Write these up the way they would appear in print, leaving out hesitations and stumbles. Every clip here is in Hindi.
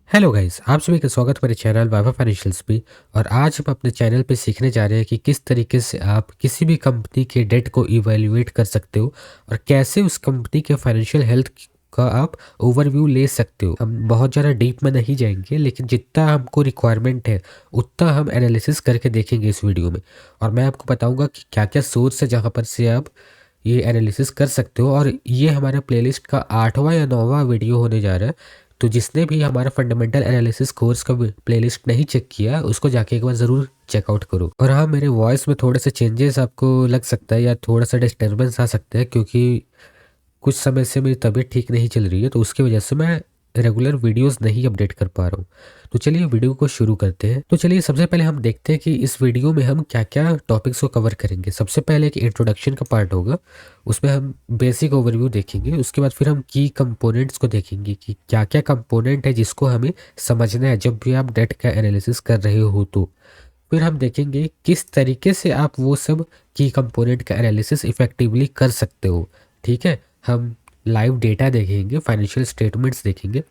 हेलो गाइस, आप सभी का स्वागत है मेरे चैनल वाइवा फाइनेंशियल्स पे। और आज हम अपने चैनल पे सीखने जा रहे हैं कि किस तरीके से आप किसी भी कंपनी के डेट को इवैल्यूएट कर सकते हो और कैसे उस कंपनी के फाइनेंशियल हेल्थ का आप ओवरव्यू ले सकते हो। हम बहुत ज़्यादा डीप में नहीं जाएंगे, लेकिन जितना हमको रिक्वायरमेंट है उतना हम एनालिसिस करके देखेंगे इस वीडियो में। और मैं आपको बताऊंगा कि क्या क्या सोर्स है जहाँ पर से आप ये एनालिसिस कर सकते हो। और ये हमारे प्लेलिस्ट का 8वां या 9वां वीडियो होने जा रहा है। तो जिसने भी हमारा फंडामेंटल एनालिसिस कोर्स का प्लेलिस्ट नहीं चेक किया उसको जाके एक बार ज़रूर चेकआउट करो। और हाँ, मेरे वॉइस में थोड़े से चेंजेस आपको लग सकता है या थोड़ा सा डिस्टर्बेंस आ सकता है, क्योंकि कुछ समय से मेरी तबीयत ठीक नहीं चल रही है, तो उसकी वजह से मैं रेगुलर वीडियोस नहीं अपडेट कर पा रहा हूँ। तो चलिए वीडियो को शुरू करते हैं। तो चलिए सबसे पहले हम देखते हैं कि इस वीडियो में हम क्या क्या टॉपिक्स को कवर करेंगे। सबसे पहले एक इंट्रोडक्शन का पार्ट होगा, उसमें हम बेसिक ओवरव्यू देखेंगे। उसके बाद फिर हम की कंपोनेंट्स को देखेंगे कि क्या क्या कंपोनेंट है जिसको हमें समझना है जब भी आप डेट का एनालिसिस कर रहे हो। तो फिर हम देखेंगे किस तरीके से आप वो सब की कंपोनेंट का एनालिसिस इफेक्टिवली कर सकते हो। ठीक है, हम लाइव डेटा देखेंगे, फाइनेंशियल स्टेटमेंट्स देखेंगे।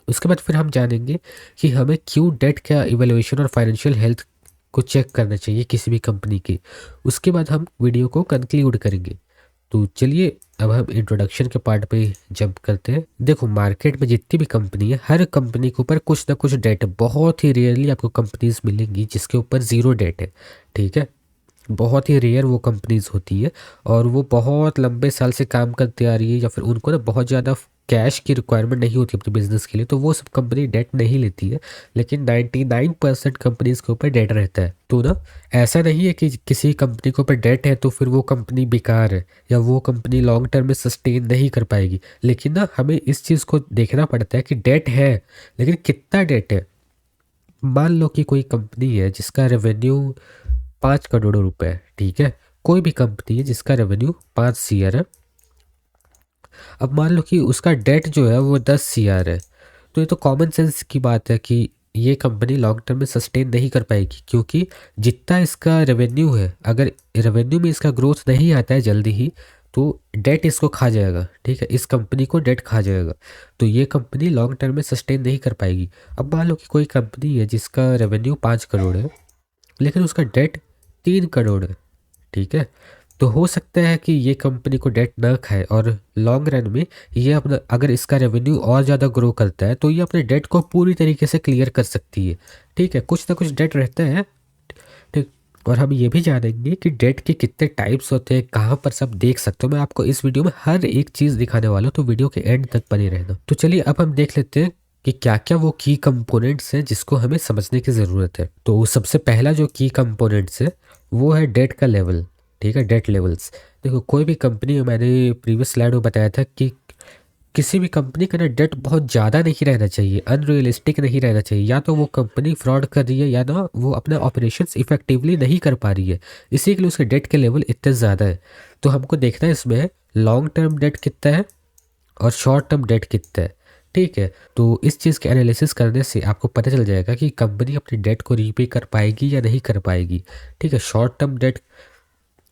उसके बाद फिर हम जानेंगे कि हमें क्यों डेट का इवैल्यूएशन और फाइनेंशियल हेल्थ को चेक करना चाहिए किसी भी कंपनी की। उसके बाद हम वीडियो को कंक्लूड करेंगे। तो चलिए अब हम इंट्रोडक्शन के पार्ट पे जंप करते हैं। देखो, मार्केट में जितनी भी कंपनी है, हर कंपनी के ऊपर कुछ ना कुछ डेट है। बहुत ही रेयरली आपको कंपनीज मिलेंगी जिसके ऊपर ज़ीरो डेट है। ठीक है, बहुत ही रेयर वो कंपनीज होती है और वो बहुत लंबे साल से काम करते आ रही है, या फिर उनको ना बहुत ज़्यादा कैश की रिक्वायरमेंट नहीं होती अपने बिजनेस के लिए, तो वो सब कंपनी डेट नहीं लेती है। लेकिन 99% कंपनीज के ऊपर डेट रहता है। तो ना, ऐसा नहीं है कि किसी कंपनी के ऊपर डेट है तो फिर वो कंपनी बेकार है या वो कंपनी लॉन्ग टर्म में सस्टेन नहीं कर पाएगी। लेकिन ना, हमें इस चीज़ को देखना पड़ता है कि डेट है, लेकिन कितना डेट है। मान लो कि कोई कंपनी है जिसका रेवेन्यू 5 करोड़ रुपए है। ठीक है, कोई भी कंपनी है जिसका रेवेन्यू 5 CR है। अब मान लो कि उसका डेट जो है वो 10 CR है। तो ये तो कॉमन सेंस की बात है कि ये कंपनी लॉन्ग टर्म में सस्टेन नहीं कर पाएगी, क्योंकि जितना इसका रेवेन्यू है, अगर रेवेन्यू में इसका ग्रोथ नहीं आता है जल्दी ही, तो डेट इसको खा जाएगा। ठीक है, इस कंपनी को डेट खा जाएगा। तो ये कंपनी लॉन्ग टर्म में सस्टेन नहीं कर पाएगी। अब मान लो कि कोई कंपनी है जिसका रेवेन्यू 5 करोड़ है, लेकिन उसका डेट 3 करोड़ है। ठीक है, तो हो सकता है कि ये कंपनी को डेट ना खाए और लॉन्ग रन में ये अपना, अगर इसका रेवेन्यू और ज़्यादा ग्रो करता है तो ये अपने डेट को पूरी तरीके से क्लियर कर सकती है। ठीक है, कुछ ना कुछ डेट रहता है। ठीक, और हम ये भी जानेंगे कि डेट के कितने टाइप्स होते हैं, कहाँ पर सब देख सकते हो। मैं आपको इस वीडियो में हर एक चीज़ दिखाने वाला हूँ, तो वीडियो के एंड तक बने रहना। तो चलिए अब हम देख लेते हैं कि क्या क्या वो की कंपोनेंट्स हैं जिसको हमें समझने की ज़रूरत है। तो सबसे पहला जो की कंपोनेंट्स है वो है डेट का लेवल। ठीक है, डेट लेवल्स। देखो, कोई भी कंपनी, मैंने प्रीवियस स्लाइड में बताया था कि किसी भी कंपनी का ना डेट बहुत ज़्यादा नहीं रहना चाहिए, अनरियलिस्टिक नहीं रहना चाहिए। या तो वो कंपनी फ्रॉड कर रही है या ना वो अपना ऑपरेशंस इफेक्टिवली नहीं कर पा रही है, इसी के लिए उसके डेट के लेवल इतने ज़्यादा है। तो हमको देखना है इसमें लॉन्ग टर्म डेट कितना है और शॉर्ट टर्म डेट कितना है। ठीक है, तो इस चीज़ के एनालिसिस करने से आपको पता चल जाएगा कि कंपनी अपनी डेट को रीपे कर पाएगी या नहीं कर पाएगी। ठीक है, शॉर्ट टर्म डेट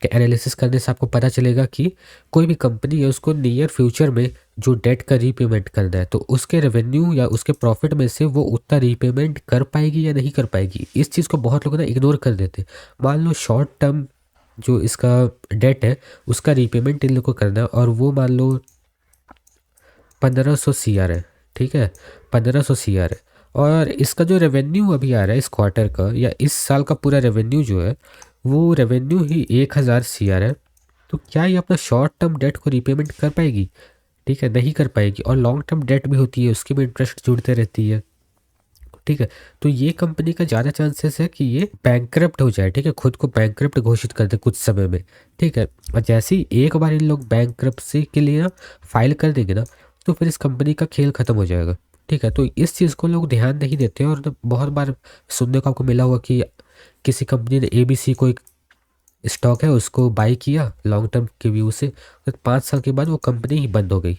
के एनालिसिस करने से आपको पता चलेगा कि कोई भी कंपनी है उसको नियर फ्यूचर में जो डेट का रीपेमेंट करना है, तो उसके रेवेन्यू या उसके प्रॉफिट में से वो उतना रीपेमेंट कर पाएगी या नहीं कर पाएगी। इस चीज़ को बहुत लोग ना इग्नोर कर देते हैं। मान लो शॉर्ट टर्म जो इसका डेट है उसका रीपेमेंट इन लोग को करना है, और वो मान लो 1500 CR है। ठीक है, 1500 CR है। और इसका जो रेवेन्यू अभी आ रहा है इस क्वार्टर का या इस साल का पूरा रेवेन्यू जो है, वो रेवेन्यू ही 1000 CR है। तो क्या ये अपना शॉर्ट टर्म डेट को रीपेमेंट कर पाएगी? ठीक है, नहीं कर पाएगी। और लॉन्ग टर्म डेट भी होती है, उसकी भी इंटरेस्ट जुड़ते रहती है। ठीक है, तो ये कंपनी का ज़्यादा चांसेस है कि ये बैंकरप्ट हो जाए। ठीक है, खुद को बैंकरप्ट घोषित कर दे कुछ समय में। ठीक है, और जैसे ही एक बार इन लोग बैंकरप्सी के लिए ना फाइल कर देंगे ना, तो फिर इस कंपनी का खेल खत्म हो जाएगा। ठीक है, तो इस चीज़ को लोग ध्यान नहीं देते हैं। और ना, बहुत बार सुनने को आपको मिला हुआ कि किसी कंपनी ने ABC को एक स्टॉक है उसको बाई किया लॉन्ग टर्म के व्यू से, तो 5 साल के बाद वो कंपनी ही बंद हो गई।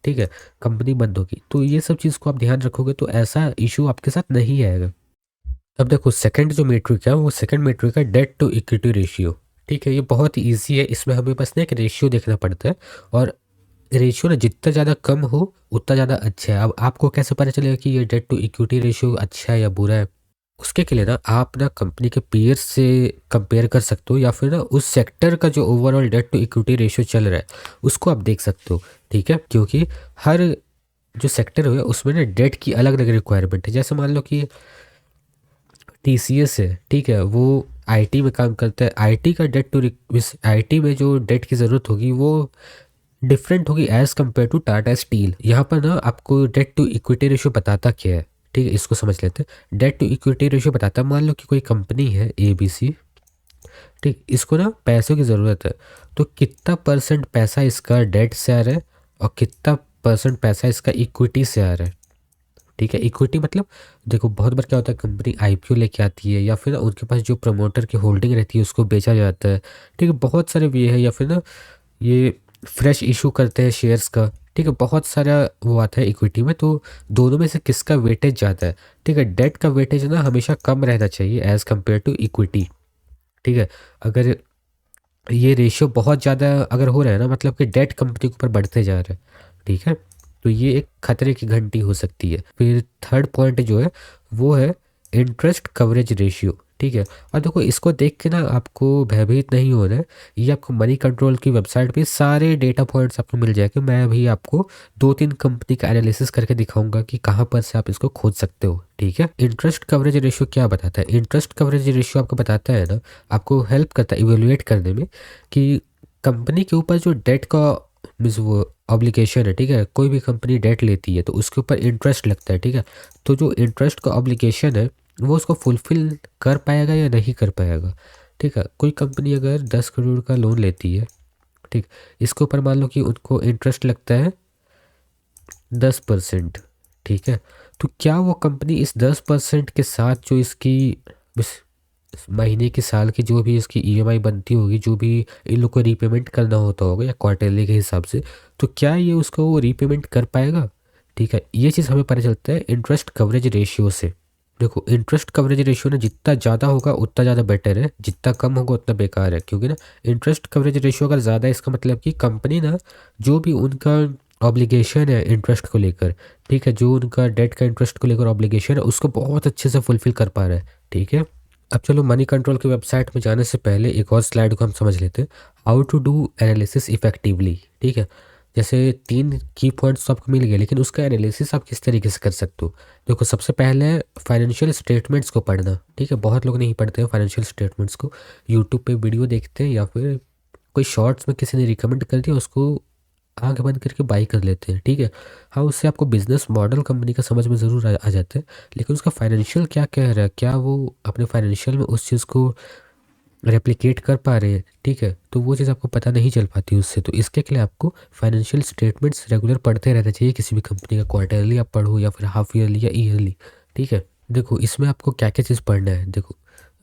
ठीक है, कंपनी बंद होगी। तो ये सब चीज़ को आप ध्यान रखोगे तो ऐसा इशू आपके साथ नहीं आएगा। अब देखो, सेकंड जो मेट्रिक है वो सेकंड मेट्रिक है डेट टू इक्विटी रेशियो। ठीक है, ये बहुत ईजी है। इसमें हमें बस ना एक रेशियो देखना पड़ता है, और रेशियो ना जितना ज़्यादा कम हो उतना ज़्यादा अच्छा है। अब आपको कैसे पता चलेगा कि ये डेट टू इक्विटी रेशियो अच्छा है या बुरा है? उसके के लिए ना आप ना कंपनी के पीयर्स से कंपेयर कर सकते हो, या फिर ना उस सेक्टर का जो overall debt to equity ratio चल रहा है उसको आप देख सकते हो। ठीक है, क्योंकि हर जो सेक्टर है उसमें ना डेट की अलग अलग रिक्वायरमेंट है। जैसे मान लो कि टीसीएस है, ठीक है, वो आईटी में काम करता है। आईटी का डेट टू आईटी में जो डेट की ज़रूरत होगी वो डिफरेंट होगी as compare to Tata steel. यहाँ पर ना आपको डेट टू इक्विटी रेशियो बताता क्या है, ठीक है, इसको समझ लेते हैं। डेट टू इक्विटी रेशियो बताता है, मान लो कि कोई कंपनी है ABC, ठीक, इसको ना पैसों की ज़रूरत है, तो कितना परसेंट पैसा इसका डेट से आ रहा है और कितना परसेंट पैसा इसका इक्विटी से आ रहा है। ठीक है, इक्विटी मतलब देखो बहुत बार क्या होता है, कंपनी आईपीओ लेके आती है, या फिर ना उनके पास जो प्रमोटर की होल्डिंग रहती है उसको बेचा जाता है। ठीक है, बहुत सारे वे है, या फिर ना ये फ्रेश इशू करते हैं शेयर्स का। ठीक है, बहुत सारा वो आता है इक्विटी में। तो दोनों में से किसका वेटेज ज़्यादा है? ठीक है, डेट का वेटेज ना हमेशा कम रहना चाहिए एज़ कम्पेयर टू इक्विटी। ठीक है, अगर ये रेशियो बहुत ज़्यादा अगर हो रहा है ना, मतलब कि डेट कंपनी के ऊपर बढ़ते जा रहा है। ठीक है, तो ये एक खतरे की घंटी हो सकती है। फिर थर्ड पॉइंट जो है वो है इंटरेस्ट कवरेज रेशियो। ठीक है, और देखो इसको देख के ना आपको भयभीत नहीं होना है। ये आपको मनी कंट्रोल की वेबसाइट पे सारे डेटा पॉइंट्स आपको मिल जाएंगे। मैं अभी आपको 2-3 कंपनी का एनालिसिस करके दिखाऊंगा कि कहाँ पर से आप इसको खोज सकते हो। ठीक है, इंटरेस्ट कवरेज रेशियो क्या बताता है? इंटरेस्ट कवरेज रेशियो आपको बताता है ना, आपको हेल्प करता है इवेलुएट करने में कि कंपनी के ऊपर जो डेट का मीन्स वो ऑब्लिगेशन है। ठीक है, कोई भी कंपनी डेट लेती है तो उसके ऊपर इंटरेस्ट लगता है। ठीक है, तो जो इंटरेस्ट का ऑब्लिगेशन है वो उसको फुलफिल कर पाएगा या नहीं कर पाएगा। ठीक है, कोई कंपनी अगर 10 करोड़ का लोन लेती है, ठीक, इसके ऊपर मान लो कि उनको इंटरेस्ट लगता है 10%। ठीक है, तो क्या वो कंपनी इस 10% के साथ जो इसकी इस महीने की साल की जो भी इसकी ईएमआई बनती होगी, जो भी इन लोग को रीपेमेंट करना होता होगा या क्वार्टरली के हिसाब से, तो क्या ये उसको वो रीपेमेंट कर पाएगा? ठीक है, ये चीज़ हमें पता चलता है इंटरेस्ट कवरेज रेशियो से। देखो इंटरेस्ट कवरेज रेशियो ना जितना ज़्यादा होगा उतना ज़्यादा बेटर है, जितना कम होगा उतना बेकार है। क्योंकि ना इंटरेस्ट कवरेज रेशियो अगर ज़्यादा है इसका मतलब कि कंपनी ना जो भी उनका ऑब्लिगेशन है इंटरेस्ट को लेकर, ठीक है, जो उनका डेट का इंटरेस्ट को लेकर ऑब्लिगेशन है उसको बहुत अच्छे से फुलफिल कर पा रहा है। ठीक है, अब चलो मनी कंट्रोल की वेबसाइट में जाने से पहले एक और स्लाइड को हम समझ लेते हैं, how to do analysis effectively. ठीक है, जैसे 3 की पॉइंट्स तो आपको मिल गए, लेकिन उसका एनालिसिस आप किस तरीके से कर सकते हो? देखो सबसे पहले फाइनेंशियल स्टेटमेंट्स को पढ़ना। ठीक है, बहुत लोग नहीं पढ़ते हैं फाइनेंशियल स्टेटमेंट्स को, यूट्यूब पे वीडियो देखते हैं या फिर कोई शॉर्ट्स में किसी ने रिकमेंड कर दिया उसको आंख बंद करके बाई कर लेते हैं। ठीक है, हाँ, उससे आपको बिजनेस मॉडल कंपनी का समझ में ज़रूर आ जाता है, लेकिन उसका फाइनेंशियल क्या कह रहा है, क्या वो अपने फाइनेंशियल में उस चीज़ को रेप्लिकेट कर पा रहे हैं? ठीक है, तो वो चीज़ आपको पता नहीं चल पाती उससे। तो इसके लिए आपको फाइनेंशियल स्टेटमेंट्स रेगुलर पढ़ते रहना चाहिए। किसी भी कंपनी का क्वार्टरली आप पढ़ो या फिर हाफ ईयरली या ईयरली। ठीक है, देखो इसमें आपको क्या क्या चीज़ पढ़ना है। देखो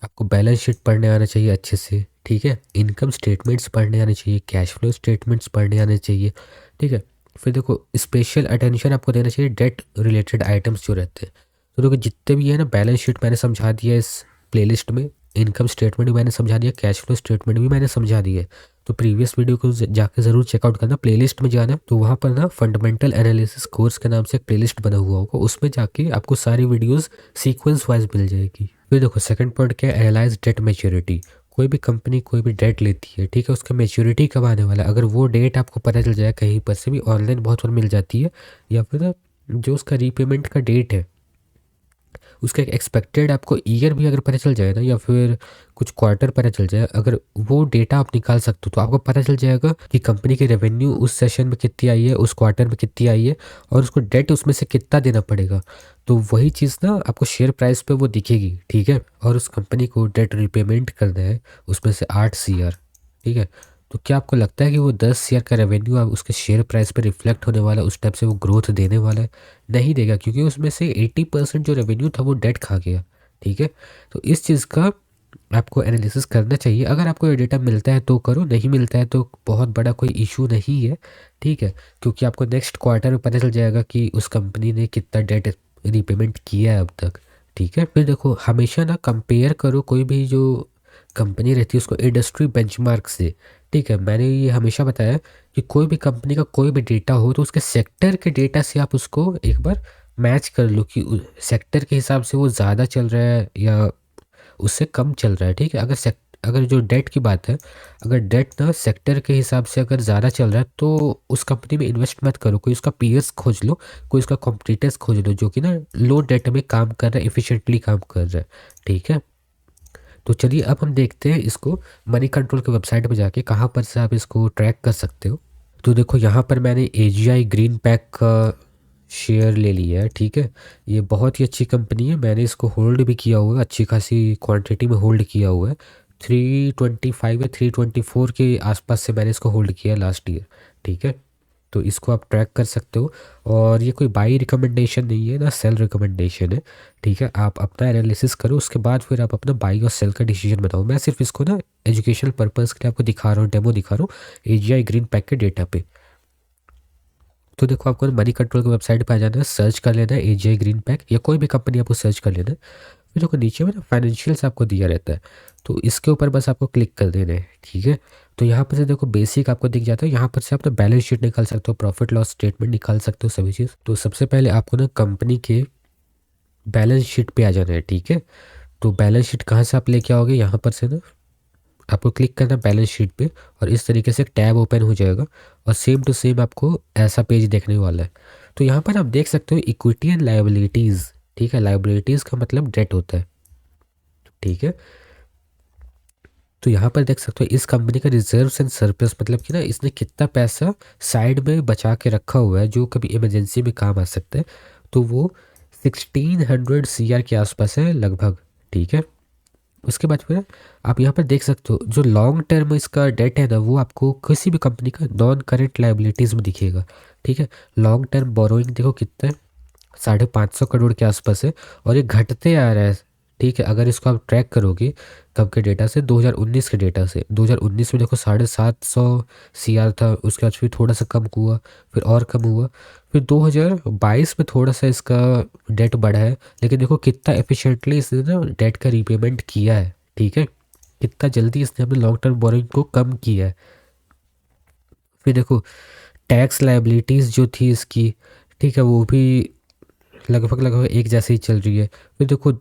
आपको बैलेंस शीट पढ़ने आना चाहिए अच्छे से। ठीक है, इनकम स्टेटमेंट्स पढ़ने आने चाहिए, कैश फ्लो स्टेटमेंट्स पढ़ने आने चाहिए। ठीक है, फिर देखो स्पेशल अटेंशन आपको देना चाहिए डेट रिलेटेड आइटम्स जो रहते हैं। तो देखो जितने भी है ना, बैलेंस शीट मैंने समझा दिया इस प्लेलिस्ट में, इनकम स्टेटमेंट भी मैंने समझा दिया, कैश फ्लो स्टेटमेंट भी मैंने समझा दिया है। तो प्रीवियस वीडियो को जाकर ज़रूर चेकआउट करना। प्लेलिस्ट में जाना तो वहाँ पर ना फंडामेंटल एनालिसिस कोर्स के नाम से एक प्लेलिस्ट बना हुआ होगा, उसमें जाके आपको सारी वीडियोस सीक्वेंस वाइज मिल जाएगी। फिर देखो सेकंड पॉइंट क्या है, एनालाइज डेट मैच्योरिटी। कोई भी कंपनी कोई भी डेट लेती है, ठीक है, उसका मैच्योरिटी कब आने वाला है, अगर वो डेट आपको पता चल जाए, कहीं पर से भी ऑनलाइन बहुत बार मिल जाती है, या फिर ना जो उसका रीपेमेंट का डेट है उसका एक एक्सपेक्टेड आपको ईयर भी अगर पता चल जाए ना, या फिर कुछ क्वार्टर पता चल जाए, अगर वो डेटा आप निकाल सकते हो तो आपको पता चल जाएगा कि कंपनी की रेवेन्यू उस सेशन में कितनी आई है, उस क्वार्टर में कितनी आई है, और उसको डेट उसमें से कितना देना पड़ेगा। तो वही चीज़ ना आपको शेयर प्राइस पे वो दिखेगी। ठीक है, और उस कंपनी को डेट रिपेमेंट करना है उसमें से 8 CR। ठीक है, तो क्या आपको लगता है कि वो 10 CR का रेवेन्यू अब उसके शेयर प्राइस पे रिफ्लेक्ट होने वाला है, उस टाइप से वो ग्रोथ देने वाला है? नहीं देगा, क्योंकि उसमें से 80% जो रेवेन्यू था वो डेट खा गया। ठीक है, तो इस चीज़ का आपको एनालिसिस करना चाहिए। अगर आपको ये डेटा मिलता है तो करो, नहीं मिलता है तो बहुत बड़ा कोई इशू नहीं है। ठीक है, क्योंकि आपको नेक्स्ट क्वार्टर में पता चल जाएगा कि उस कंपनी ने कितना डेट रीपेमेंट किया है अब तक। ठीक है, फिर देखो हमेशा ना कंपेयर करो कोई भी जो कंपनी रहती है उसको इंडस्ट्री बेंचमार्क से। ठीक है, मैंने ये हमेशा बताया कि कोई भी कंपनी का कोई भी डेटा हो तो उसके सेक्टर के डेटा से आप उसको एक बार मैच कर लो कि सेक्टर के हिसाब से वो ज़्यादा चल रहा है या उससे कम चल रहा है। ठीक है, अगर जो डेट की बात है, अगर डेट ना सेक्टर के हिसाब से अगर ज़्यादा चल रहा है तो उस कंपनी में इन्वेस्ट मत करो। कोई उसका पीयर्स खोज लो, कोई उसका कॉम्पिटिटर्स खोज लो जो कि ना लो डेट में काम कर रहा है, इफिशिएंटली काम कर रहा है। ठीक है, तो चलिए अब हम देखते हैं इसको मनी कंट्रोल की वेबसाइट पे जाके कहाँ पर से आप इसको ट्रैक कर सकते हो। तो देखो यहाँ पर मैंने एजीआई ग्रीन पैक का शेयर ले लिया है। ठीक है, ये बहुत ही अच्छी कंपनी है, मैंने इसको होल्ड भी किया हुआ है, अच्छी खासी क्वांटिटी में होल्ड किया हुआ है। 325 या 324 के आसपास से मैंने इसको होल्ड किया लास्ट ईयर। ठीक है, तो इसको आप ट्रैक कर सकते हो। और ये कोई बाई रिकमेंडेशन नहीं है ना सेल रिकमेंडेशन है। ठीक है, आप अपना एनालिसिस करो, उसके बाद फिर आप अपना बाई और सेल का डिसीजन बनाओ। मैं सिर्फ इसको ना एजुकेशनल पर्पज़ के लिए आपको दिखा रहा हूँ, डेमो दिखा रहा हूँ एजीआई ग्रीन पैक के डेटा पे। तो देखो आपको मनी कंट्रोल की वेबसाइट पे आ जाना है, सर्च कर लेना है एजीआई ग्रीन पैक या कोई भी कंपनी आपको सर्च कर लेना है। फिर देखो नीचे में ना फाइनेंशियल्स आपको दिया रहता है, तो इसके ऊपर बस आपको क्लिक कर देना है। ठीक है, तो यहाँ पर से देखो बेसिक आपको दिख जाता है, यहाँ पर से आप ना बैलेंस शीट निकाल सकते हो, प्रॉफिट लॉस स्टेटमेंट निकाल सकते हो, सभी चीज़। तो सबसे पहले आपको ना कंपनी के बैलेंस शीट पे आ जाना है। ठीक है, तो बैलेंस शीट कहाँ से आप लेके आओगे, यहाँ पर से ना आपको क्लिक करना बैलेंस शीट पे और इस तरीके से एक टैब ओपन हो जाएगा और सेम टू सेम आपको ऐसा पेज देखने वाला है। तो यहाँ पर आप देख सकते हो इक्विटी एंड लायबिलिटीज़। ठीक है, लायबिलिटीज़ का मतलब डेट होता है। ठीक है, तो यहाँ पर देख सकते हो इस कंपनी का रिजर्व्स एंड सरप्लस, मतलब कि ना इसने कितना पैसा साइड में बचा के रखा हुआ है जो कभी इमरजेंसी में काम आ सकता है। तो वो 1600 CR के आसपास है लगभग। ठीक है, उसके बाद फिर आप यहाँ पर देख सकते हो जो लॉन्ग टर्म इसका डेट है ना वो आपको किसी भी कंपनी का नॉन करेंट लाइबिलिटीज़ में दिखेगा। ठीक है, लॉन्ग टर्म बोरोइंग देखो कितना है, 550 करोड़ के आसपास है और ये घटते आ रहा है। ठीक है, अगर इसको आप ट्रैक करोगे कब के डेटा से, 2019 के डेटा से, 2019 में देखो 750 CR था, उसके बाद फिर थोड़ा सा कम हुआ, फिर और कम हुआ, फिर 2022 में थोड़ा सा इसका डेट बढ़ा है। लेकिन देखो कितना एफिशिएंटली इसने ना डेट का रीपेमेंट किया है। ठीक है, कितना जल्दी इसने अपने लॉन्ग टर्म बोरिंग को कम किया है। फिर देखो टैक्स लाइबिलिटीज़ जो थी इसकी, ठीक है, वो भी लगभग लगभग एक जैसे ही चल रही है। फिर देखो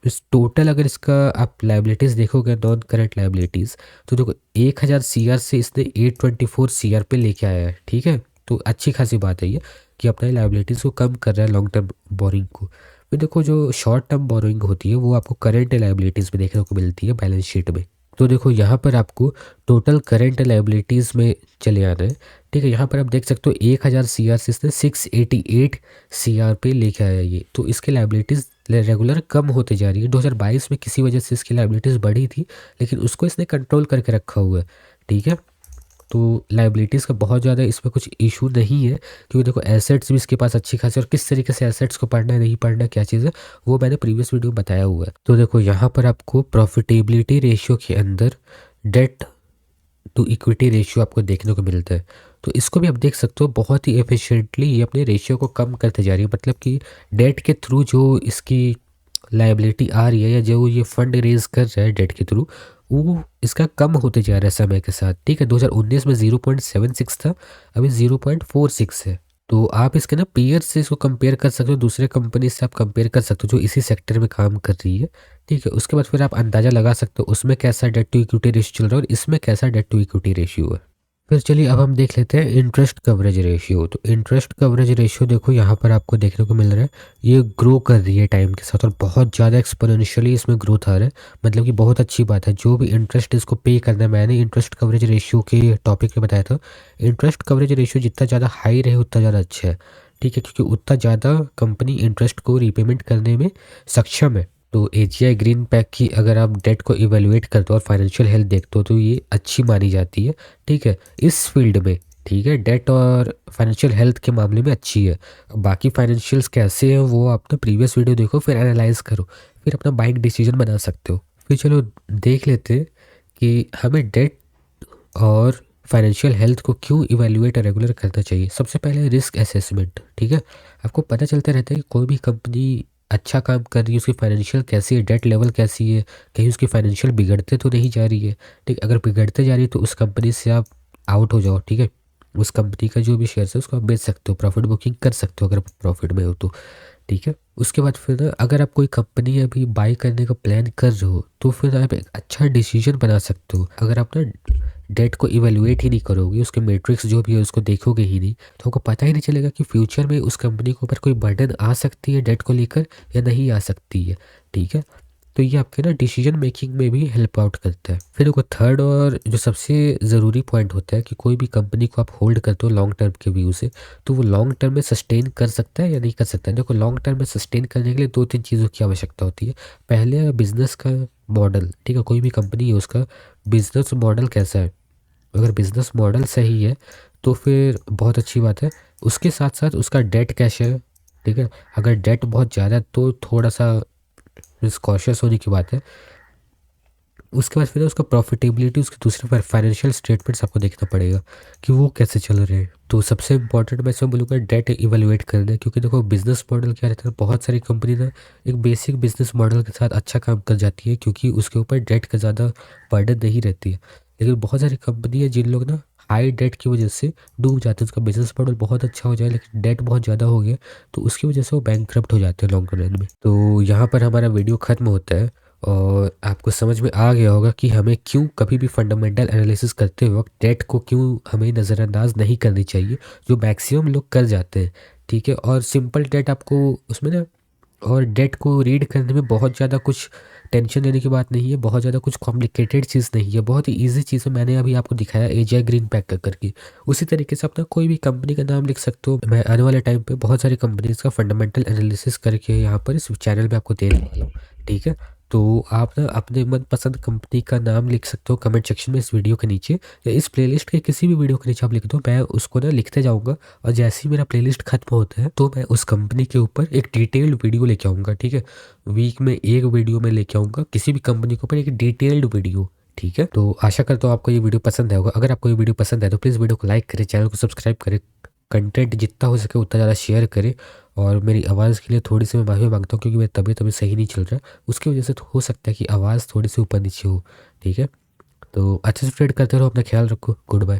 इस टोटल अगर इसका आप लाइबिलिटीज़ देखोगे नॉन करंट लाइबिलिटीज़, तो देखो 1000 CR से इसने 824 CR पे लेके आया है। ठीक है, तो अच्छी खासी बात है ये कि अपना लाइबिलिटीज़ को कम कर रहा है लॉन्ग टर्म बोरिंग को। फिर देखो जो शॉर्ट टर्म बोरिंग होती है वो आपको करंट लाइबिलिटीज़ में देखने को मिलती है बैलेंस शीट में। तो देखो यहाँ पर आपको टोटल करंट लाइबिलिटीज़ में चले आना है। ठीक है, यहाँ पर आप देख सकते हो 1000 CR से इसने 688 CR पे लेके आया ये, तो इसकी लाइबिलिटीज़ रेगुलर कम होते जा रही है। 2022 में किसी वजह से इसकी लाइबिलिटीज़ बढ़ी थी लेकिन उसको इसने कंट्रोल करके रखा हुआ है। ठीक है, तो लाइबिलिटीज़ का बहुत ज़्यादा इसमें कुछ इशू नहीं है क्योंकि देखो एसेट्स भी इसके पास अच्छी खासी, और किस तरीके से एसेट्स को पढ़ना है नहीं पढ़ना क्या चीज़ है वो मैंने प्रीवियस वीडियो में बताया हुआ है। तो देखो यहाँ पर आपको प्रॉफिटेबिलिटी रेशियो के अंदर डेट टू इक्विटी रेशियो आपको देखने को मिलता है। तो इसको भी आप देख सकते हो बहुत ही एफिशिएंटली ये अपने रेशियो को कम करते जा रही है, मतलब कि डेट के थ्रू जो इसकी लाइबिलिटी आ रही है या जो ये फंड रेज कर रहा है डेट के थ्रू, वो इसका कम होते जा रहा है समय के साथ। ठीक है, 2019 में 0.76 था, अभी 0.46 है। तो आप इसके ना पीयर से इसको कंपेयर कर सकते हो, दूसरे कंपनी से आप कंपेयर कर सकते हो जो इसी सेक्टर में काम कर रही है। ठीक है, उसके बाद फिर आप अंदाज़ा लगा सकते हो उसमें कैसा डेट टू इक्विटी रेशियो चल रहा है और इसमें कैसा डेट टू इक्विटी रेशियो है। फिर चलिए अब हम देख लेते हैं इंटरेस्ट कवरेज रेशियो। तो इंटरेस्ट कवरेज रेशियो देखो यहाँ पर आपको देखने को मिल रहा है ये ग्रो कर रही है टाइम के साथ और बहुत ज़्यादा एक्सपोनेंशियली इसमें ग्रोथ आ रहा है, मतलब कि बहुत अच्छी बात है। जो भी इंटरेस्ट इसको पे करना है, मैंने इंटरेस्ट कवरेज रेशियो के टॉपिक में बताया था, इंटरेस्ट कवरेज रेशियो जितना ज़्यादा हाई रहे उतना ज़्यादा अच्छा है। ठीक है, क्योंकि उतना ज़्यादा कंपनी इंटरेस्ट को रीपेमेंट करने में सक्षम है। तो एजीआई ग्रीन पैक की अगर आप डेट को इवेलुएट करते हो और फाइनेंशियल हेल्थ देखते हो तो ये अच्छी मानी जाती है। ठीक है, इस फील्ड में। ठीक है, डेट और फाइनेंशियल हेल्थ के मामले में अच्छी है। बाकी फाइनेंशियल्स कैसे हैं वो आप ना प्रीवियस वीडियो देखो, फिर एनालाइज करो, फिर अपना बाइंग डिसीजन बना सकते हो। फिर चलो देख लेते हैं कि हमें डेट और फाइनेंशियल हेल्थ को क्यों इवेल्युएट और रेगुलर करना चाहिए। सबसे पहले रिस्क असेसमेंट। ठीक है, आपको पता चलता रहता है कि कोई भी कंपनी अच्छा काम कर रही है, उसकी फाइनेंशियल कैसी है, डेट लेवल कैसी है, कहीं उसकी फाइनेंशियल बिगड़ते तो नहीं जा रही है। ठीक, अगर बिगड़ते जा रही है तो उस कंपनी से आप आउट हो जाओ। ठीक है, उस कंपनी का जो भी शेयर है उसको आप बेच सकते हो, प्रॉफिट बुकिंग कर सकते हो अगर प्रॉफिट में हो तो। ठीक है, उसके बाद फिर ना अगर आप कोई कंपनी अभी बाई करने का प्लान कर रहे हो तो फिर आप एक अच्छा डिसीजन बना सकते हो। अगर आप ना डेट को इवेलुएट ही नहीं करोगे, उसके मैट्रिक्स जो भी है उसको देखोगे ही नहीं, तो आपको पता ही नहीं चलेगा कि फ्यूचर में उस कंपनी के ऊपर कोई बर्डन आ सकती है डेट को लेकर या नहीं आ सकती है। ठीक है, तो ये आपके ना डिसीजन मेकिंग में भी हेल्प आउट करता है। फिर देखो थर्ड और जो सबसे ज़रूरी पॉइंट होता है कि कोई भी कंपनी को आप होल्ड करते हो लॉन्ग टर्म के व्यू से, तो वो लॉन्ग टर्म में सस्टेन कर सकता है या नहीं कर सकता है। देखो लॉन्ग टर्म में सस्टेन करने के लिए दो तीन चीज़ों की आवश्यकता होती है। पहले बिजनेस का मॉडल, ठीक है, कोई भी कंपनी है उसका बिजनेस मॉडल कैसा है। अगर बिजनेस मॉडल सही है तो फिर बहुत अच्छी बात है। उसके साथ साथ उसका डेट कैश है। ठीक है, अगर डेट बहुत ज़्यादा है तो थोड़ा सा कॉशियस होने की बात है। उसके बाद फिर उसका प्रॉफिटेबिलिटी, उसके दूसरे फाइनेंशियल स्टेटमेंट्स आपको देखना पड़ेगा कि वो कैसे चल रहे हैं। तो सबसे इंपॉर्टेंट मैं इसमें बोलूँगा डेट इवेलुएट करना है, क्योंकि देखो बिजनेस मॉडल क्या रहता है, बहुत सारी कंपनी ना एक बेसिक बिजनेस मॉडल के साथ अच्छा काम कर जाती है क्योंकि उसके ऊपर डेट का ज़्यादा बर्डन नहीं रहती है। लेकिन बहुत सारी कंपनी है जिन लोग ना हाई डेट की वजह से डूब जाते हैं। उसका बिजनेस मॉडल बहुत अच्छा हो जाए लेकिन डेट बहुत ज़्यादा हो गया तो उसकी वजह से वो बैंकक्रप्ट हो जाते हैं लॉन्ग रन में। तो यहाँ पर हमारा वीडियो ख़त्म होता है और आपको समझ में आ गया होगा कि हमें क्यों कभी भी फंडामेंटल एनालिसिस करते वक्त डेट को क्यों हमें नज़रअंदाज नहीं करनी चाहिए, जो मैक्सिमम लोग कर जाते हैं। ठीक है, और सिंपल डेट आपको उसमें ना, और डेट को रीड करने में बहुत ज़्यादा कुछ टेंशन लेने की बात नहीं है, बहुत ज़्यादा कुछ कॉम्प्लिकेटेड चीज़ नहीं है, बहुत ही ईजी चीज़ है। मैंने अभी आपको दिखाया एजाई ग्रीन पैक कर करके। उसी तरीके से अपना कोई भी कंपनी का नाम लिख सकते हो। मैं आने वाले टाइम पे बहुत सारी कंपनीज का फंडामेंटल एनालिसिस करके यहाँ पर इस चैनल पे आपको देने वाला हूँ। ठीक है, तो आप ना अपने मनपसंद कंपनी का नाम लिख सकते हो कमेंट सेक्शन में इस वीडियो के नीचे, या इस प्लेलिस्ट के किसी भी वीडियो के नीचे आप लिख दो, मैं उसको ना लिखते जाऊँगा। और जैसे ही मेरा प्लेलिस्ट खत्म होता है तो मैं उस कंपनी के ऊपर एक डिटेल्ड वीडियो लेके आऊँगा। ठीक है, वीक में एक वीडियो में लेके आऊँगा किसी भी कंपनी के ऊपर एक डिटेल्ड वीडियो। ठीक है, तो आशा करता हूँ आपको ये वीडियो पसंद आया होगा। अगर आपको ये वीडियो पसंद आए तो प्लीज़ वीडियो को लाइक करें, चैनल को सब्सक्राइब करें, कंटेंट जितना हो सके उतना ज़्यादा शेयर करें। और मेरी आवाज़ के लिए थोड़ी सी मैं माफ़ी मांगता हूँ क्योंकि मेरी तबीयत अभी सही नहीं चल रहा है, उसकी वजह से तो हो सकता है कि आवाज़ थोड़ी सी ऊपर नीचे हो। ठीक है, तो अच्छे से ट्रेड करते रहो, अपना ख्याल रखो, गुड बाय।